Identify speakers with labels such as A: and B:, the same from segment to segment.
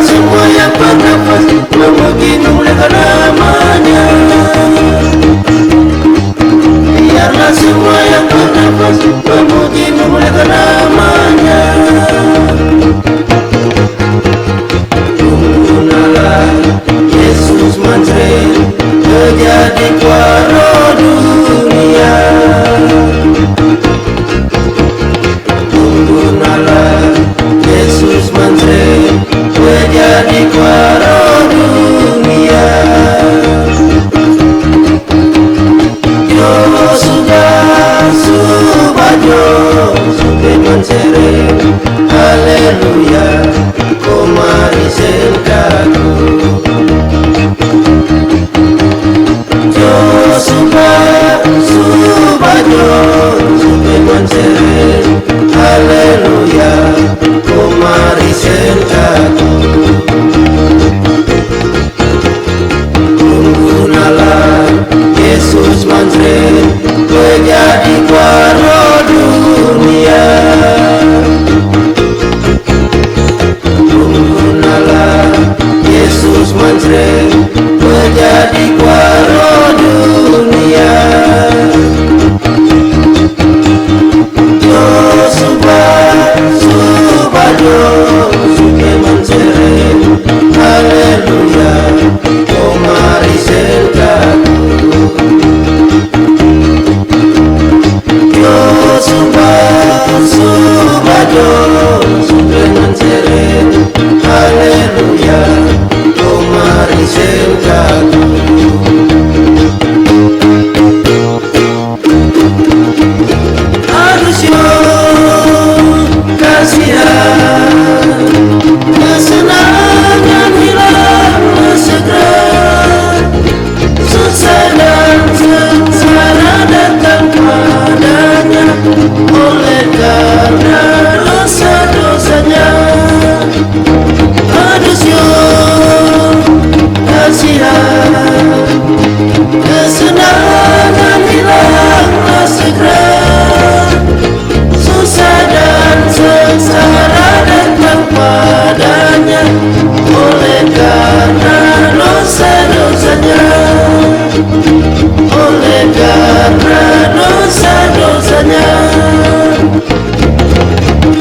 A: semua yang bernafas memuji memuliakan namanya. Biarlah semua yang bernafas memuji memuliakan namanya. Tunggulah Yesus Manjre menjadi kuasa dunia. Tunggulah Yesus Manjre menjadi kuasa dunia. Yo sudah subajo sudah Manjre, haleluya, komari sentaku. Yo subajo sudah Manjre, haleluya, komari sentaku. Tunggulah Yesus Manjre menjadi kuasa dunia. Tunggulah Yesus Manjre menjadi kuasa dunia. Yo subajo sudah Manjre, haleluya, komari sentaku. Yo subajo sudah Manjre, haleluya, komari sentaku. Harus yo kasihan, kesenangan hilang segera, susah dan sengsara datang padanya oleh karena dosa-dosanya. Aduh yo kasihan, kesenangan hilang segera, susah dan sengsara datang padanya oleh karena dosa-dosanya. Oleh karena dosa-dosanya.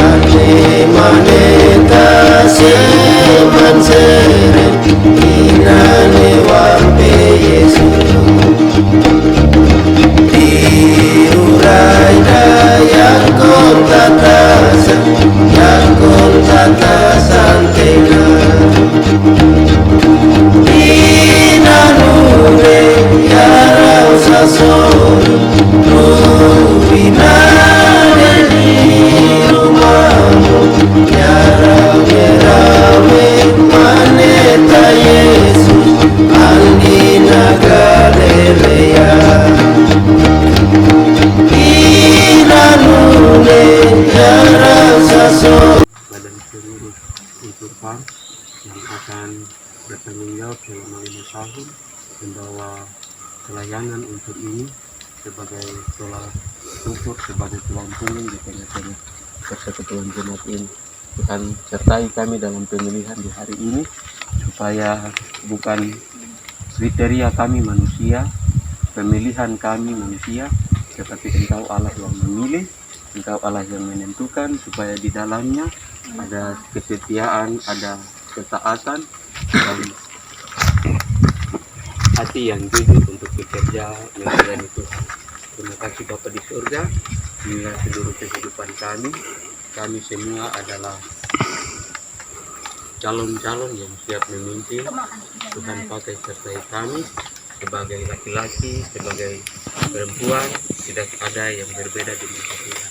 A: Ane maneta seman sere inane wampe Yesus. Diurai yang konta tasa, yang konta tasan tena. Inanure yarau sasoro, ruinane di rumahmu, yarawe maneta Yesus, andina Galilea. Inanure yarau sasoro.
B: Badan pengurus Unpar yang akan bertanggung jawab selama 5 tahun membawa pelayanan untuk ini sebagai tolak ukur, sebagai tulang punggung di tengah-tengah persekutuan jemaat ini. Tuhan sertai kami dalam pemilihan di hari ini, supaya bukan kriteria kami manusia, pemilihan kami manusia, tetapi Engkau Allah yang memilih, Engkau Allah yang menentukan, supaya di dalamnya ada kesetiaan, ada ketaatan, dan hati yang jujur untuk bekerja melayani Tuhan. Terima kasih Bapa di surga. Inilah seluruh kehidupan kami. Kami semua adalah calon-calon yang siap memimpin. Tuhan pakai sertai kami sebagai laki-laki, sebagai perempuan. Tidak ada yang berbeda di mata Tuhan.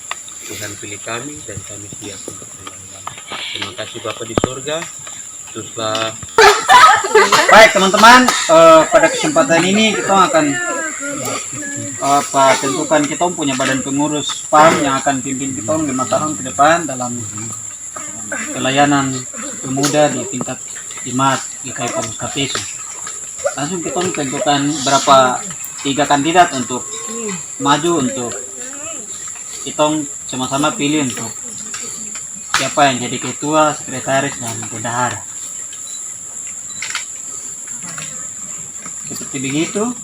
B: Tuhan pilih kami dan kami siap untuk melayani. Terima kasih Bapa di surga. Teruslah.
C: Baik teman-teman, pada kesempatan ini kita akan tentukan kita punya badan pengurus PAM yang akan pimpin kita 5 tahun ke depan dalam pelayanan pemuda di tingkat jemaat GKI Paulus Kartini. Langsung kita tentukan berapa 3 kandidat untuk maju, untuk kita sama-sama pilih untuk siapa yang jadi ketua, sekretaris, dan bendahara. seperti begitu.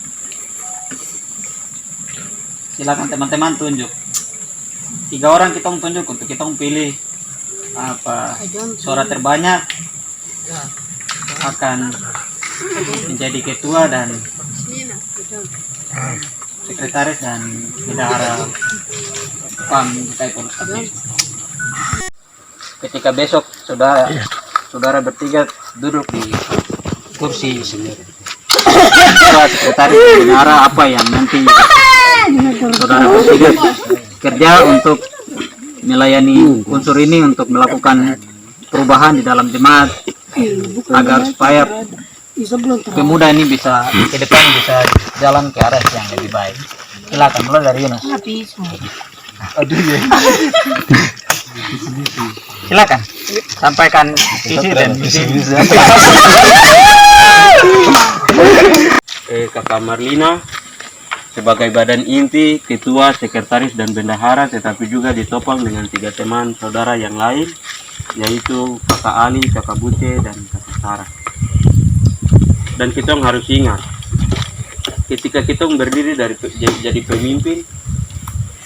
C: Silakan teman-teman tunjuk. 3 orang kita tunjuk untuk kita pilih apa suara terbanyak akan menjadi ketua dan sekretaris dan bendahara PAM GKI Polres Kapiso. Ketika besok saudara bertiga duduk di kursi sekretaris bendahara, apa yang nanti saudara bertiga kerja untuk melayani unsur ini untuk melakukan perubahan di dalam jemaat agar supaya pemuda ini bisa ke depan, bisa jalan ke arah yang lebih baik. Silakan mulai dari Yunus. Aduh ya. Silakan sampaikan visi dan misi.
B: Kakak Marlina sebagai badan inti, ketua, sekretaris dan bendahara, tetapi juga ditopang dengan 3 teman saudara yang lain, yaitu Kakak Ali, Kakak Buce, dan Kakak Sarah. Dan kita harus ingat, ketika kita berdiri jadi pemimpin,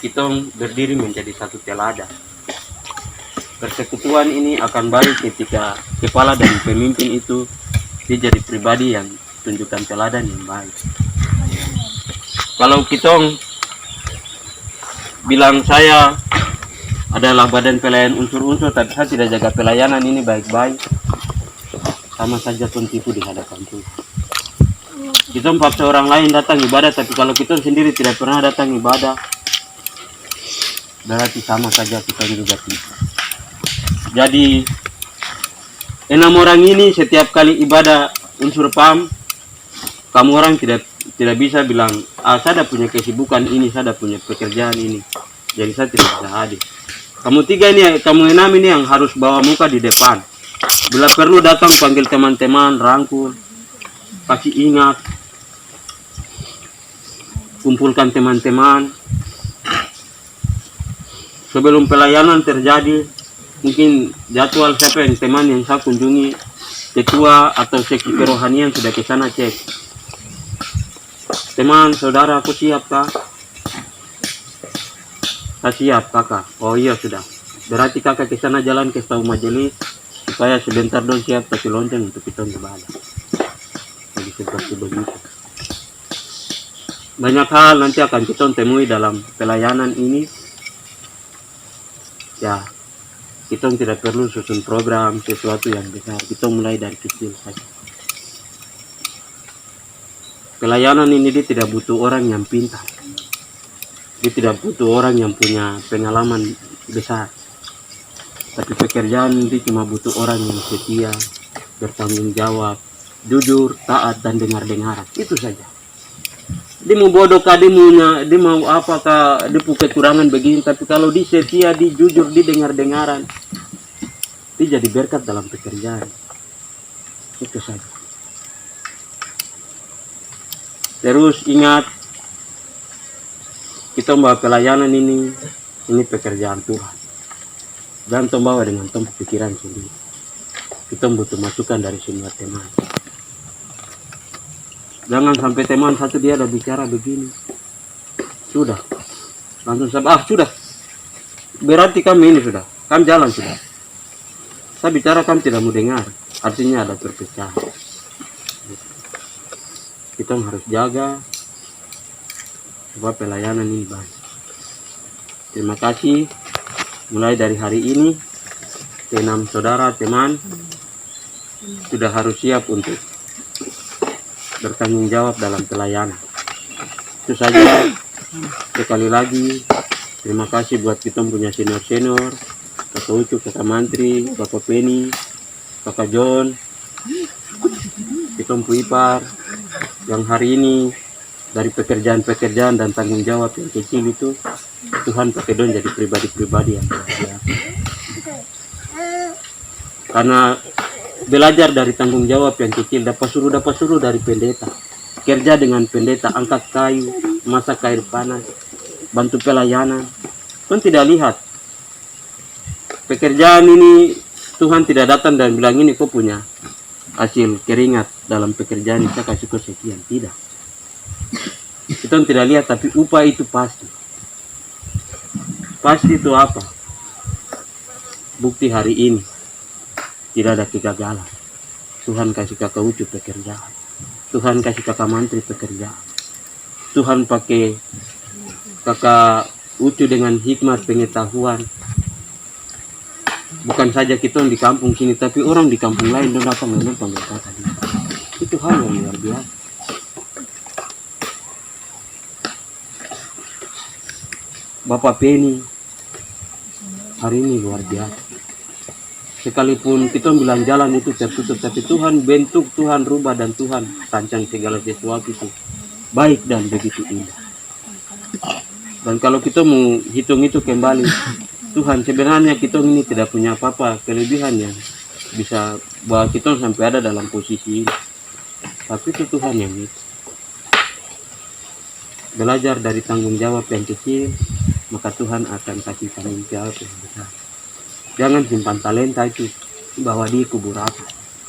B: kita berdiri menjadi satu teladan. Persekutuan ini akan baik ketika kepala dan pemimpin itu dia jadi pribadi yang tunjukkan teladan yang baik. Kalau kita bilang saya adalah badan pelayan unsur-unsur, tapi saya tidak jaga pelayanan ini baik-baik, sama saja pun tipu di hadapan Tuhan. Kita paksa orang lain datang ibadah, tapi kalau kita sendiri tidak pernah datang ibadah, berarti sama saja kita juga tipu. Jadi 6 orang ini setiap kali ibadah unsur PAM, kamu orang tidak bisa bilang, saya ada punya kesibukan ini, saya ada punya pekerjaan ini, jadi saya tidak bisa hadir. Kamu 3 ini, kamu 6 ini yang harus bawa muka di depan. Bila perlu datang panggil teman-teman, rangkul, kasih ingat, kumpulkan teman-teman. Sebelum pelayanan terjadi, mungkin jadwal siapa yang teman yang saya kunjungi, ketua atau seki kerohanian sudah ke sana cek. Teman, saudara, aku siap kah? Saya siap kakak. Oh iya sudah. Berarti kakak ke sana jalan ke tahu majelis supaya sebentar dong siap kasih lonceng untuk kita ibadah. Jadi seperti begitu. Banyak hal nanti akan kita temui dalam pelayanan ini. Ya, kita tidak perlu susun program sesuatu yang besar. Kita mulai dari kecil saja. Pelayanan ini dia tidak butuh orang yang pintar. Dia tidak butuh orang yang punya pengalaman besar. Tapi pekerjaan ini cuma butuh orang yang setia, bertanggung jawab, jujur, taat, dan dengar-dengaran. Itu saja. Dia mau bodoh kah, dia mau apakah, dia punya kekurangan begini. Tapi kalau dia setia, dia jujur, dia dengar-dengaran, dia jadi berkat dalam pekerjaan. Itu saja. Terus ingat, kita membawa pelayanan ini pekerjaan Tuhan. Jangan membawa dengan pikiran sendiri. Kita butuh masukan dari semua teman. Jangan sampai teman satu dia ada bicara begini, sudah langsung sudah. Berarti kami ini sudah, kami jalan sudah. Saya bicara kami tidak mau dengar, artinya ada perpecahan. Kita harus jaga supaya pelayanan ini baik. Terima kasih. Mulai dari hari ini, 6 saudara teman sudah harus siap untuk bertanggung jawab dalam pelayanan. Itu saja. Sekali lagi, terima kasih buat kita punya senior-senior, Kakak Ucu, Kakak Mantri, Bapak Penny, Kakak John, kita ipar, yang hari ini dari pekerjaan-pekerjaan dan tanggung jawab yang kecil itu Tuhan pakai don jadi pribadi-pribadi yang luar biasa. Karena belajar dari tanggung jawab yang kecil, dapat suruh dari pendeta, kerja dengan pendeta, angkat kayu, masak air panas, bantu pelayanan. Kan tidak lihat pekerjaan ini, Tuhan tidak datang dan bilang ini kau punya hasil keringat dalam pekerjaan kita kasih kau sekian, tidak. Kita tidak lihat, tapi upah itu pasti. Pasti itu apa? Bukti hari ini tidak ada kegagalan. Tuhan kasih kakak Ucu pekerjaan. Tuhan kasih kakak Mantri pekerjaan. Tuhan pakai kakak Ucu dengan hikmat pengetahuan. Bukan saja kita di kampung sini, tapi orang di kampung lain dan datang menonton kakak tadi. Itu hal yang luar biasa. Bapak Penny hari ini luar biasa. Sekalipun kita bilang jalan itu tertutup, tapi Tuhan bentuk, Tuhan rubah, dan Tuhan rancang segala sesuatu itu baik dan begitu indah. Dan kalau kita mau hitung itu kembali, Tuhan sebenarnya kita ini tidak punya apa-apa kelebihan yang bisa bawa kita sampai ada dalam posisi ini. Tapi itu Tuhan yang itu. Belajar dari tanggung jawab yang kecil, maka Tuhan akan kasih tanggung jawab yang besar. Jangan simpan talenta itu bahwa di kubur apa.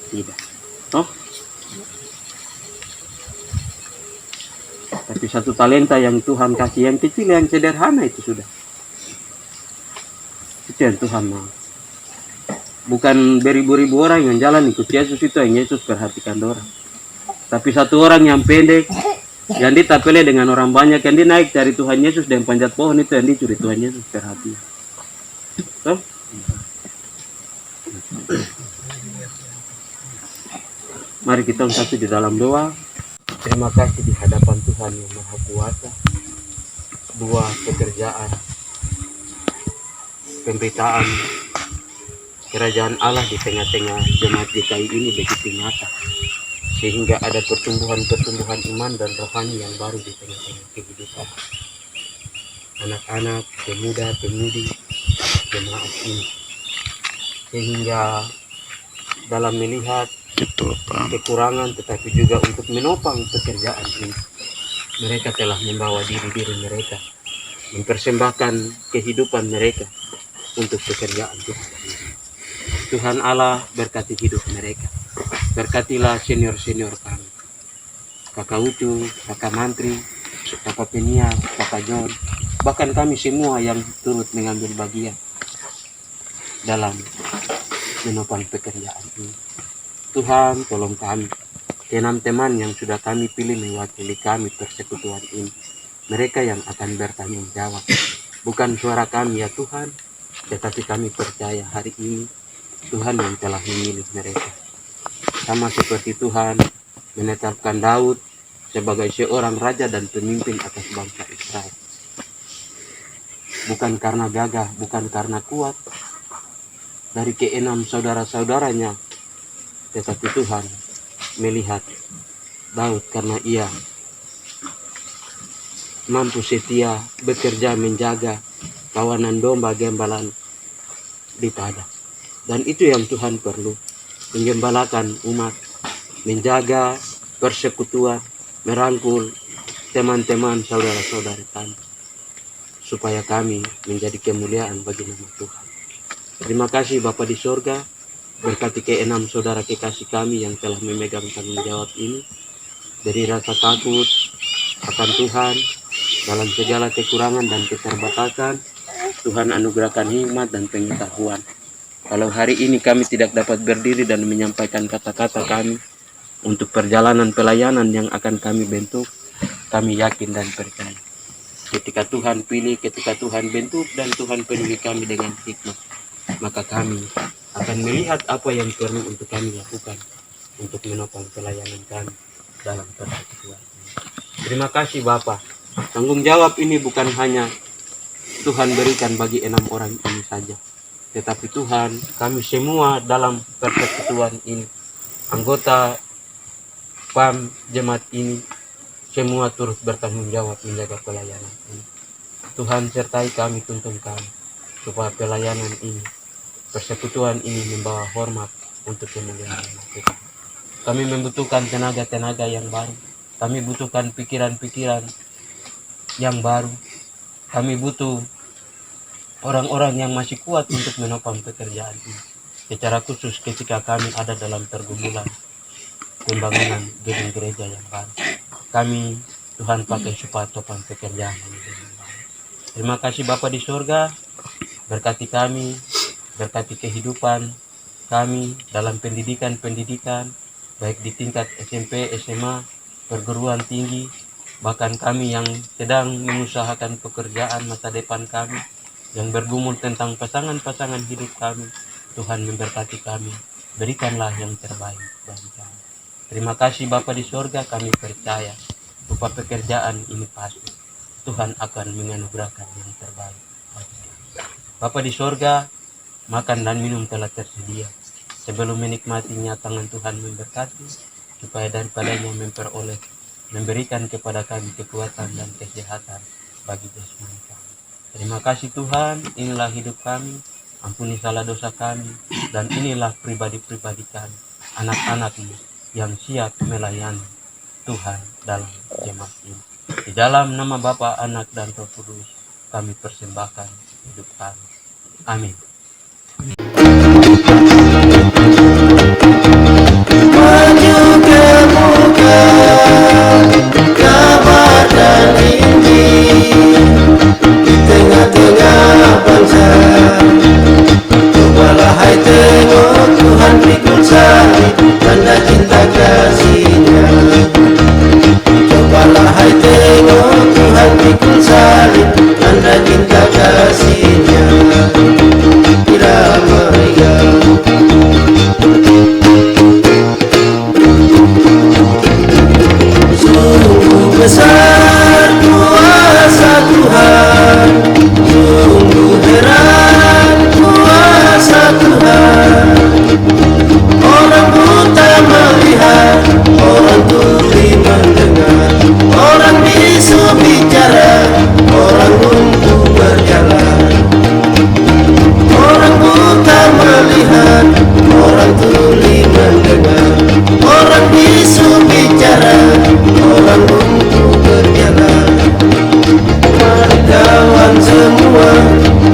B: Tidak. Toh? Tapi satu talenta yang Tuhan kasih yang kecil, yang sederhana itu sudah. Itu yang Tuhan mau. Bukan beribu-ribu orang yang jalan ikut Yesus, itu yang Yesus perhatikan orang. Tapi satu orang yang pendek, yang ditapele dengan orang banyak, yang dia naik dari Tuhan Yesus dan panjat pohon, itu yang dicuri Tuhan Yesus perhatian. Toh? Mari kita satu di dalam doa. Terima kasih di hadapan Tuhan yang Maha Kuasa. Sebuah pekerjaan, pemberitaan kerajaan Allah di tengah-tengah jemaat GKI ini begitu nyata, sehingga ada pertumbuhan iman dan rohani yang baru di tengah-tengah kehidupan anak-anak, pemuda, pemudi jemaat ini, sehingga dalam melihat kekurangan tetapi juga untuk menopang pekerjaan ini, mereka telah membawa diri mereka, mempersembahkan kehidupan mereka untuk pekerjaan Tuhan. Tuhan Allah berkati hidup mereka. Berkatilah senior-senior kami, kakak Ucu, kakak Mantri, kakak Penia, kakak John, bahkan kami semua yang turut mengambil bagian dalam menopang pekerjaan ini. Tuhan, tolong kami, teman-teman yang sudah kami pilih mewakili kami persekutuan ini, mereka yang akan bertanggung jawab. Bukan suara kami ya Tuhan, tetapi kami percaya hari ini Tuhan yang telah memilih mereka. Sama seperti Tuhan menetapkan Daud sebagai seorang raja dan pemimpin atas bangsa Israel. Bukan karena gagah, bukan karena kuat dari keenam saudara-saudaranya, tetapi Tuhan melihat Daud karena ia mampu setia bekerja menjaga kawanan domba gembalaan di padang. Dan itu yang Tuhan perlu, menggembalakan umat, menjaga persekutuan, merangkul teman-teman saudara-saudara kami, supaya kami menjadi kemuliaan bagi nama Tuhan. Terima kasih Bapa di sorga, berkati keenam saudara kekasih kami yang telah memegang tanggung jawab ini, dari rasa takut akan Tuhan dalam segala kekurangan dan keterbatasan. Tuhan anugerahkan hikmat dan pengetahuan. Kalau hari ini kami tidak dapat berdiri dan menyampaikan kata-kata kami untuk perjalanan pelayanan yang akan kami bentuk, kami yakin dan percaya. Ketika Tuhan pilih, ketika Tuhan bentuk dan Tuhan penuhi kami dengan hikmat, maka kami akan melihat apa yang perlu untuk kami lakukan untuk menopang pelayanan kami dalam persekutuan. Terima kasih Bapa. Tanggung jawab ini bukan hanya Tuhan berikan bagi 6 orang ini saja, tetapi Tuhan, kami semua dalam persekutuan ini, anggota PAM jemaat ini, semua turut bertanggung jawab menjaga pelayanan ini. Tuhan sertai kami, tuntun kami, supaya pelayanan ini, persekutuan ini membawa hormat untuk kemuliaan nama Tuhan. Kami membutuhkan tenaga-tenaga yang baru. Kami butuhkan pikiran-pikiran yang baru. Kami butuh orang-orang yang masih kuat untuk menopang pekerjaan ini. Secara khusus ketika kami ada dalam pergumulan pembangunan gedung gereja yang baru. Kami Tuhan pakai supaya topang pekerjaan ini dengan baik. Terima kasih Bapa di surga, berkati kami, berkati kehidupan kami dalam pendidikan, baik di tingkat SMP, SMA, perguruan tinggi, bahkan kami yang sedang mengusahakan pekerjaan masa depan kami, yang bergumul tentang pasangan-pasangan hidup kami. Tuhan memberkati kami, berikanlah yang terbaik bagi kami. Terima kasih Bapa di surga, kami percaya bahwa pekerjaan ini pasti Tuhan akan menganugerahkan yang terbaik bagi kami. Bapa di surga, makan dan minum telah tersedia. Sebelum menikmatinya, tangan Tuhan memberkati, supaya daripadanya memberikan kepada kami kekuatan dan kesehatan bagi jasmani kami. Terima kasih Tuhan, inilah hidup kami, ampuni salah dosa kami, dan inilah pribadi-pribadi kami, anak-anak-Mu yang siap melayani Tuhan dalam jemaat ini. Di dalam nama Bapa, Anak, dan Roh Kudus, kami persembahkan hidup kami. Amin.
A: Maju ke muka, kabar dan Injil di tengah-tengah bangsa. Cobalah hai tengok Tuhan pikul salib, tanda cinta kasih-Nya. Cobalah hai tengok Tuhan pikul salib, tanda cinta kasih-Nya. Iramaya sungguh besar kuasa Tuhan, sungguh heran kuasa Tuhan. Orang buta melihat, orang tuli mendengar, orang bisu bicara, orang lumpuh berjalan. Orang buta melihat, orang tuli mendengar, orang bisu bicara, orang lumpuh berjalan. Mari kawan semua,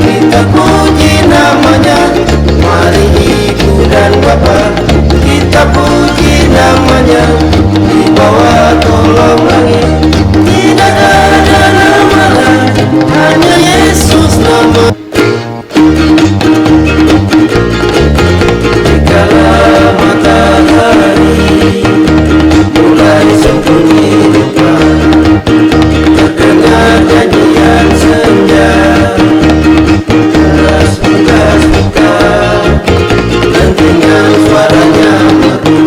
A: kita puji namanya. Mari ibu dan bapak, kita puji namanya. Di bawah kolong langit tidak ada nama lain, hanya Yesus nama. Dikala matahari mulai sembunyi lupa, terdengar nyanyian senja, keras tugas buka, dentingan suaranya merdu,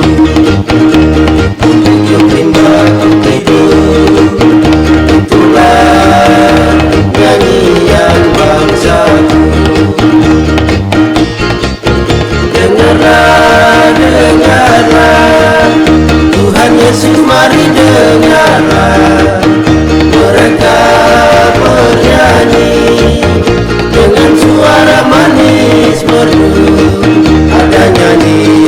A: tiup limbah tidur. Itulah nyanyian bangsaku. Dengarlah, Tuhan Yesus mari dengarlah. Mereka bernyanyi dengan suara manis merdu, ada nyanyi